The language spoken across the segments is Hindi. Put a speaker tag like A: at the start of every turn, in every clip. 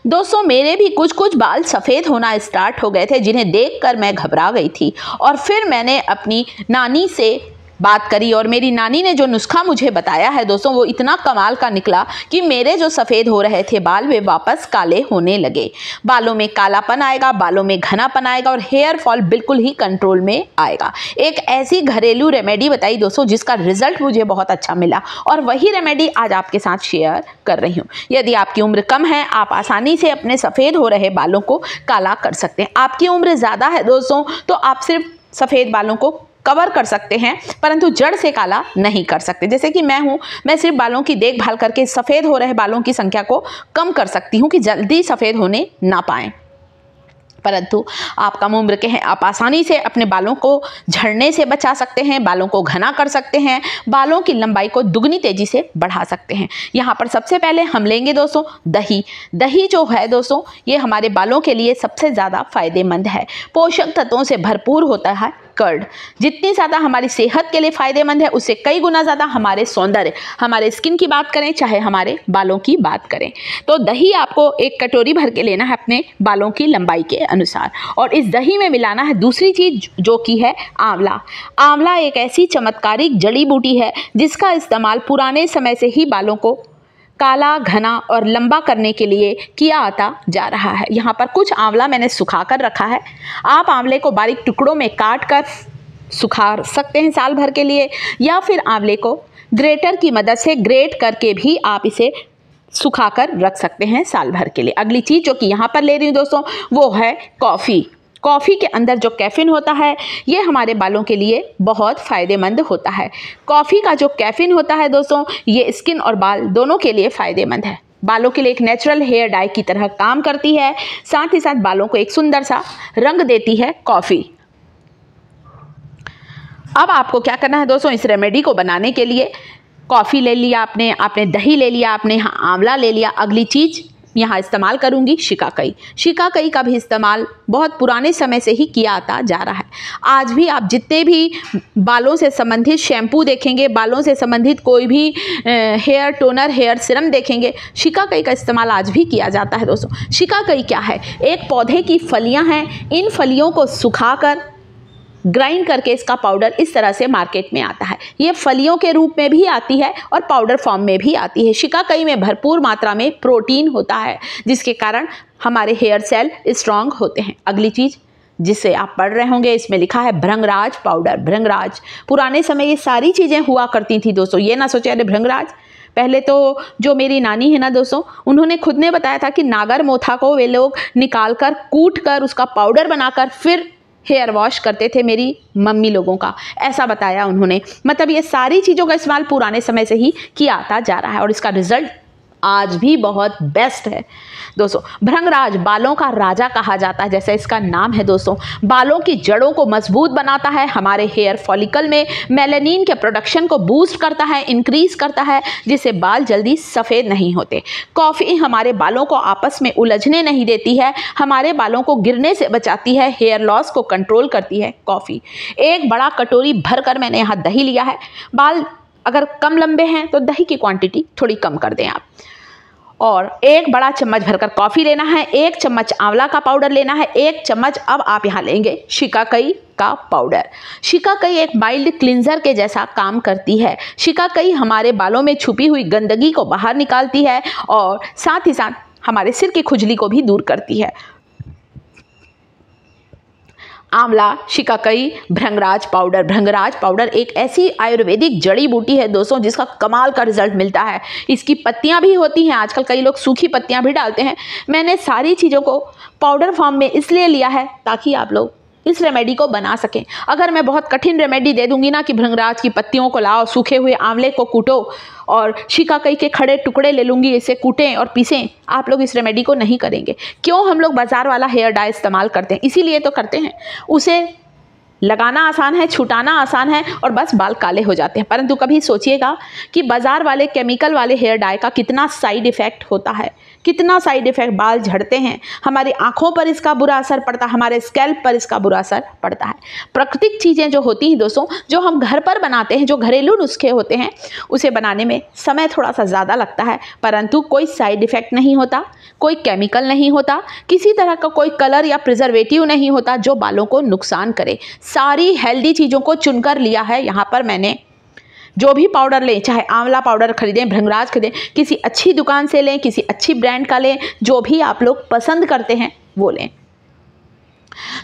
A: दोस्तों मेरे भी कुछ कुछ बाल सफ़ेद होना स्टार्ट हो गए थे, जिन्हें देखकर मैं घबरा गई थी। और फिर मैंने अपनी नानी से बात करी और मेरी नानी ने जो नुस्खा मुझे बताया है दोस्तों, वो इतना कमाल का निकला कि मेरे जो सफ़ेद हो रहे थे बाल, वे वापस काले होने लगे। बालों में कालापन आएगा, बालों में घनापन आएगा और हेयर फॉल बिल्कुल ही कंट्रोल में आएगा। एक ऐसी घरेलू रेमेडी बताई दोस्तों जिसका रिजल्ट मुझे बहुत अच्छा मिला, और वही रेमेडी आज आपके साथ शेयर कर रही हूँ। यदि आपकी उम्र कम है, आप आसानी से अपने सफ़ेद हो रहे बालों को काला कर सकते हैं। आपकी उम्र ज़्यादा है दोस्तों, तो आप सिर्फ सफ़ेद बालों को कवर कर सकते हैं, परंतु जड़ से काला नहीं कर सकते। जैसे कि मैं हूँ, मैं सिर्फ बालों की देखभाल करके सफ़ेद हो रहे बालों की संख्या को कम कर सकती हूँ कि जल्दी सफ़ेद होने ना पाएँ। परंतु आप कम उम्र के हैं, आप आसानी से अपने बालों को झड़ने से बचा सकते हैं, बालों को घना कर सकते हैं, बालों की लंबाई को दुगनी तेजी से बढ़ा सकते हैं। यहाँ पर सबसे पहले हम लेंगे दोस्तों दही। दही जो है दोस्तों, ये हमारे बालों के लिए सबसे ज़्यादा फायदेमंद है। पोषक तत्वों से भरपूर होता है कर्ड। जितनी ज़्यादा हमारी सेहत के लिए फ़ायदेमंद है, उससे कई गुना ज़्यादा हमारे सौंदर्य, हमारे स्किन की बात करें चाहे हमारे बालों की बात करें, तो दही आपको एक कटोरी भर के लेना है अपने बालों की लंबाई के अनुसार। और इस दही में मिलाना है दूसरी चीज़ जो कि है आंवला। आंवला एक ऐसी चमत्कारिक जड़ी बूटी है जिसका इस्तेमाल पुराने समय से ही बालों को काला, घना और लंबा करने के लिए किया आता जा रहा है। यहाँ पर कुछ आंवला मैंने सुखा कर रखा है। आप आंवले को बारीक टुकड़ों में काट कर सुखा सकते हैं साल भर के लिए, या फिर आंवले को ग्रेटर की मदद से ग्रेट करके भी आप इसे सुखा कर रख सकते हैं साल भर के लिए। अगली चीज़ जो कि यहाँ पर ले रही हूँ दोस्तों, वो है कॉफ़ी। कॉफ़ी के अंदर जो कैफ़ीन होता है, ये हमारे बालों के लिए बहुत फ़ायदेमंद होता है। कॉफ़ी का जो कैफ़ीन होता है दोस्तों, ये स्किन और बाल दोनों के लिए फ़ायदेमंद है। बालों के लिए एक नेचुरल हेयर डाई की तरह काम करती है, साथ ही साथ बालों को एक सुंदर सा रंग देती है कॉफ़ी। अब आपको क्या करना है दोस्तों, इस रेमेडी को बनाने के लिए कॉफ़ी ले लिया आपने दही ले लिया, आपने आंवला ले लिया। अगली चीज़ यहाँ इस्तेमाल करूँगी शिकाकाई। शिकाकाई का भी इस्तेमाल बहुत पुराने समय से ही किया आता जा रहा है। आज भी आप जितने भी बालों से संबंधित शैम्पू देखेंगे, बालों से संबंधित कोई भी हेयर टोनर, हेयर सीरम देखेंगे, शिकाकाई का इस्तेमाल आज भी किया जाता है दोस्तों। शिकाकाई क्या है? एक पौधे की फलियाँ हैं। इन फलियों को सुखाकर ग्राइंड करके इसका पाउडर इस तरह से मार्केट में आता है। ये फलियों के रूप में भी आती है और पाउडर फॉर्म में भी आती है। शिकाकाई में भरपूर मात्रा में प्रोटीन होता है, जिसके कारण हमारे हेयर सेल स्ट्रांग होते हैं। अगली चीज़ जिसे आप पढ़ रहे होंगे, इसमें लिखा है भृंगराज पाउडर। भृंगराज, पुराने समय ये सारी चीज़ें हुआ करती थी दोस्तों। ये ना सोचे अरे भृंगराज, पहले तो जो मेरी नानी है ना दोस्तों, उन्होंने खुद ने बताया था कि नागर मोथा को वे लोग निकाल कर, कूट कर, उसका पाउडर बनाकर फिर हेयर वॉश करते थे मेरी मम्मी लोगों का, ऐसा बताया उन्होंने। मतलब ये सारी चीज़ों का इस्तेमाल पुराने समय से ही किया आता जा रहा है और इसका रिजल्ट आज भी बहुत बेस्ट है दोस्तों। भृंगराज बालों का राजा कहा जाता है, जैसे इसका नाम है दोस्तों। बालों की जड़ों को मजबूत बनाता है, हमारे हेयर फॉलिकल में मेलानिन के प्रोडक्शन को बूस्ट करता है, इंक्रीज करता है, जिससे बाल जल्दी सफ़ेद नहीं होते। कॉफ़ी हमारे बालों को आपस में उलझने नहीं देती है, हमारे बालों को गिरने से बचाती है, हेयर लॉस को कंट्रोल करती है कॉफ़ी। एक बड़ा कटोरी भरकर मैंने यहाँ दही लिया है। बाल अगर कम लंबे हैं तो दही की क्वांटिटी थोड़ी कम कर दें आप। और एक बड़ा चम्मच भरकर कॉफ़ी लेना है, 1 चम्मच आंवला का पाउडर लेना है, 1 चम्मच अब आप यहाँ लेंगे शिकाकाई का पाउडर। शिकाकाई एक माइल्ड क्लिंजर के जैसा काम करती है। शिकाकाई हमारे बालों में छुपी हुई गंदगी को बाहर निकालती है और साथ ही साथ हमारे सिर की खुजली को भी दूर करती है। आंवला, शिकाकाई, भृंगराज पाउडर। भृंगराज पाउडर एक ऐसी आयुर्वेदिक जड़ी बूटी है दोस्तों जिसका कमाल का रिजल्ट मिलता है। इसकी पत्तियां भी होती हैं, आजकल कई लोग सूखी पत्तियां भी डालते हैं। मैंने सारी चीज़ों को पाउडर फॉर्म में इसलिए लिया है ताकि आप लोग इस रेमेडी को बना सकें। अगर मैं बहुत कठिन रेमेडी दे दूंगी ना कि भृंगराज की पत्तियों को लाओ, सूखे हुए आंवले को कूटो और शिकाकाई के खड़े टुकड़े ले लूँगी, इसे कूटें और पीसें, आप लोग इस रेमेडी को नहीं करेंगे। क्यों? हम लोग बाज़ार वाला हेयर डाई इस्तेमाल करते हैं, इसीलिए तो करते हैं। उसे लगाना आसान है, छुटाना आसान है और बस बाल काले हो जाते हैं। परंतु कभी सोचिएगा कि बाज़ार वाले केमिकल वाले हेयर डाई का कितना साइड इफ़ेक्ट होता है, कितना साइड इफेक्ट, बाल झड़ते हैं, हमारी आंखों पर इसका बुरा असर पड़ता है, हमारे स्कैल्प पर इसका बुरा असर पड़ता है। प्राकृतिक चीज़ें जो होती हैं दोस्तों, जो हम घर पर बनाते हैं, जो घरेलू नुस्खे होते हैं, उसे बनाने में समय थोड़ा सा ज़्यादा लगता है, परंतु कोई साइड इफेक्ट नहीं होता, कोई केमिकल नहीं होता, किसी तरह का कोई कलर या प्रिजर्वेटिव नहीं होता जो बालों को नुकसान करे। सारी हेल्दी चीज़ों को चुनकर लिया है यहाँ पर मैंने। जो भी पाउडर लें, चाहे आंवला पाउडर खरीदें, भृंगराज खरीदें, किसी अच्छी दुकान से लें, किसी अच्छी ब्रांड का लें, जो भी आप लोग पसंद करते हैं वो लें।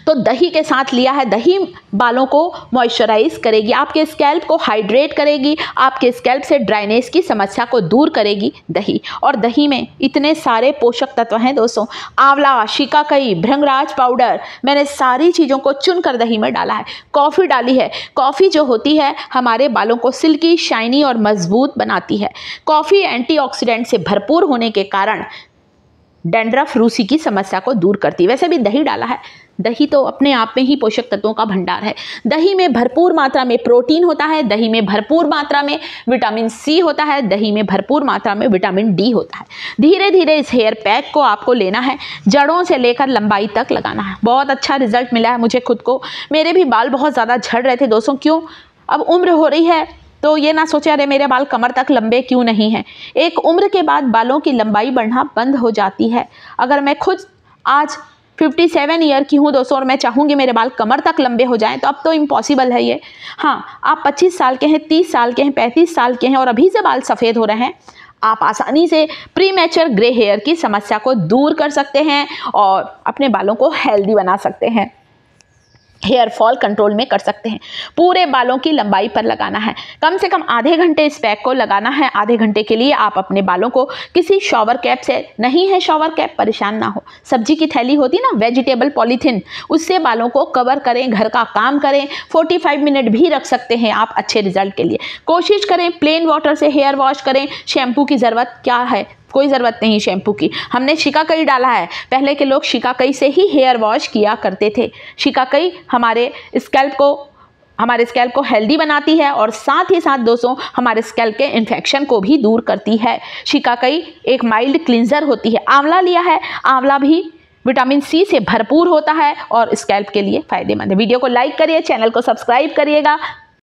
A: तो दही के साथ लिया है। दही बालों को मॉइस्चराइज करेगी, आपके स्कैल्प को हाइड्रेट करेगी, आपके स्कैल्प से ड्राइनेस की समस्या को दूर करेगी दही। और दही में इतने सारे पोषक तत्व हैं दोस्तों, आंवला, शिकाकाई, भृंगराज पाउडर, मैंने सारी चीज़ों को चुनकर दही में डाला है। कॉफ़ी डाली है। कॉफ़ी जो होती है हमारे बालों को सिल्की, शाइनी और मजबूत बनाती है। कॉफ़ी एंटीऑक्सीडेंट से भरपूर होने के कारण डैंड्रफ, रूसी की समस्या को दूर करती है। वैसे भी दही डाला है। दही तो अपने आप में ही पोषक तत्वों का भंडार है। दही में भरपूर मात्रा में प्रोटीन होता है, दही में भरपूर मात्रा में विटामिन सी होता है, दही में भरपूर मात्रा में विटामिन डी होता है। धीरे धीरे इस हेयर पैक को आपको लेना है, जड़ों से लेकर लंबाई तक लगाना है। बहुत अच्छा रिजल्ट मिला है मुझे खुद को। मेरे भी बाल बहुत ज़्यादा झड़ रहे थे दोस्तों। क्यों? अब उम्र हो रही है तो ये ना सोचे अरे मेरे बाल कमर तक लंबे क्यों नहीं हैं। एक उम्र के बाद बालों की लंबाई बढ़ना बंद हो जाती है। अगर मैं खुद आज 57 ईयर की हूँ दोस्तों और मैं चाहूँगी मेरे बाल कमर तक लंबे हो जाएं, तो अब तो इम्पॉसिबल है ये। हाँ, आप 25 साल के हैं, 30 साल के हैं, 35 साल के हैं और अभी से बाल सफ़ेद हो रहे हैं, आप आसानी से प्रीमैच्योर ग्रे हेयर की समस्या को दूर कर सकते हैं और अपने बालों को हेल्दी बना सकते हैं, हेयर फॉल कंट्रोल में कर सकते हैं। पूरे बालों की लंबाई पर लगाना है। कम से कम आधे घंटे इस पैक को लगाना है। आधे घंटे के लिए आप अपने बालों को किसी शॉवर कैप से, नहीं है शॉवर कैप परेशान ना हो, सब्जी की थैली होती है ना, वेजिटेबल पॉलीथिन, उससे बालों को कवर करें, घर का काम करें। 45 मिनट भी रख सकते हैं आप अच्छे रिजल्ट के लिए। कोशिश करें प्लेन वाटर से हेयर वॉश करें। शैम्पू की ज़रूरत क्या है? कोई ज़रूरत नहीं शैम्पू की। हमने शिकाकाई डाला है। पहले के लोग शिकाकाई से ही हेयर वॉश किया करते थे। शिकाकाई हमारे स्कैल्प को हेल्दी बनाती है और साथ ही साथ दोस्तों हमारे स्कैल्प के इन्फेक्शन को भी दूर करती है। शिकाकाई एक माइल्ड क्लींजर होती है। आंवला लिया है। आंवला भी विटामिन सी से भरपूर होता है और स्कैल्प के लिए फ़ायदेमंद है। वीडियो को लाइक करिए, चैनल को सब्सक्राइब करिएगा।